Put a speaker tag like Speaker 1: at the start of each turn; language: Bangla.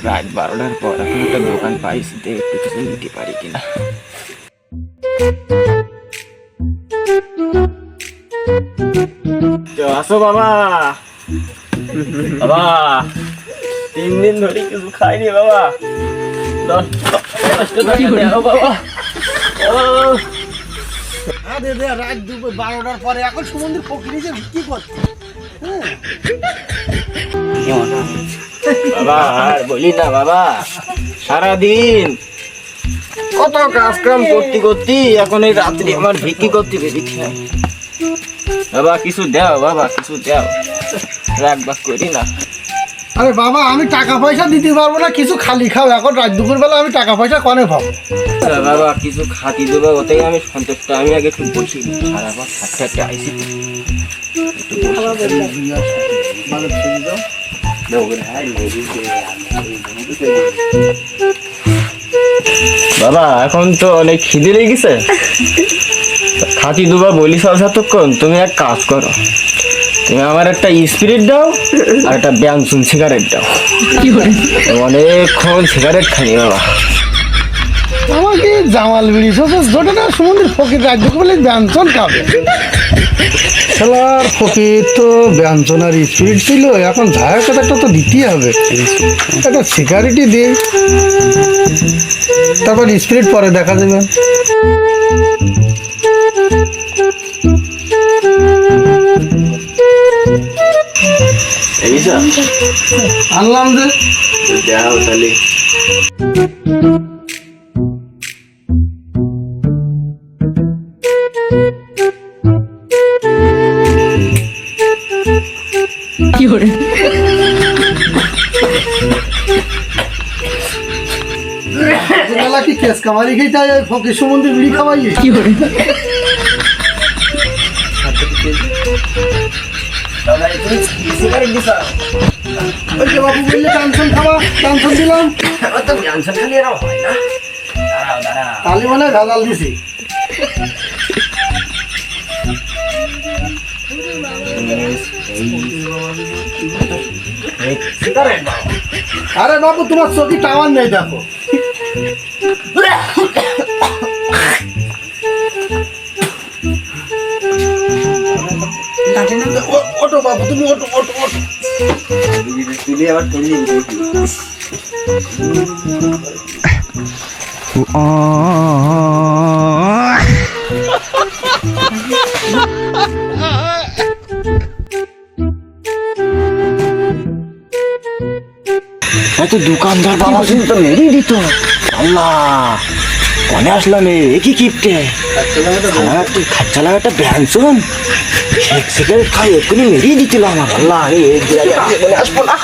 Speaker 1: রাত 12টার পর এখন একটা দোকান পাইছি, একটু কিছু নিতে পারি কিনা। আসো বাবা। বাবা 3 দিন ধরে কিছু খাইনি বাবা। 10 টাকা দাও বাবা।
Speaker 2: আরে রে, রাত 12টার পরে এখন সমুদ্রের ফকিরে যে বিক্রি করছে।
Speaker 1: বাবা আর বলি না বাবা, সারাদিন কত কাজ কাম করতে করতে এখন এই রাত্রি আমার বিক্রি করতে বেরিয়েছি না। বাবা কিছু দাও, বাবা কিছু দাও, রাগ বাগ করি না।
Speaker 2: আরে বাবা, আমি টাকা পয়সা দিতে পারবো না, কিছু খালি খাও। এখন রাত দুপুরবেলা আমি টাকা পয়সা কনে পাবো?
Speaker 1: বাবা কিছু খাতি দেবো, ওটাই আমি সন্তুষ্ট। আমি আগে একটু বসি, সারাবার সাথে আইসি বাবা। এখন তো অনেক খিদে লেগে গেছে, খাতি দুবা বলি সব যতক্ষণ। তুমি এক কাজ করো, তুমি আমার একটা স্পিরিট দাও আর একটা ব্যানসুন সিগারেট দাও। অনেকক্ষণ সিগারেট খাই বাবা।
Speaker 2: আমাকে জামাল বিড়ি ছোট না, সমুদ্রের ফকির রাত দুপুরবেলা ব্যঞ্জন খাবে। খেলার ফকির তো ব্যঞ্জন আর স্পিরিট ছিল, এখন ঝাড়া কথাটা তো দিতেই হবে। একটা সিগারেটই দিই, তারপর স্পিরিট পরে দেখা যাবে। আনলাম যে
Speaker 1: দাও তাহলে।
Speaker 3: কি করে
Speaker 2: কি কেস কামারি খেয়ে ফকির সমুদ্রে বিড়ি খাওয়াই?
Speaker 3: কি করে
Speaker 2: বাবু বললে টানশন খাওয়া, টানশন দিলাম, তাহলে মানে ভেজাল দিছি। আরে বাবু, তোমার চোখে টাওয়ার নেই, দেখো। ওটো বাবু, তুমি ওটো ওটো ওটো।
Speaker 1: এত দোকানদার বাবা শুনতো মেরেই দিত। আল্লাহ কনে আসলাম কি কিপটে খাচ্চা লাগা একটা ব্যানসন সিগারেট খাই এক্ষুনি মেরেই দিছিল আমার। আল্লাহ আসবো না।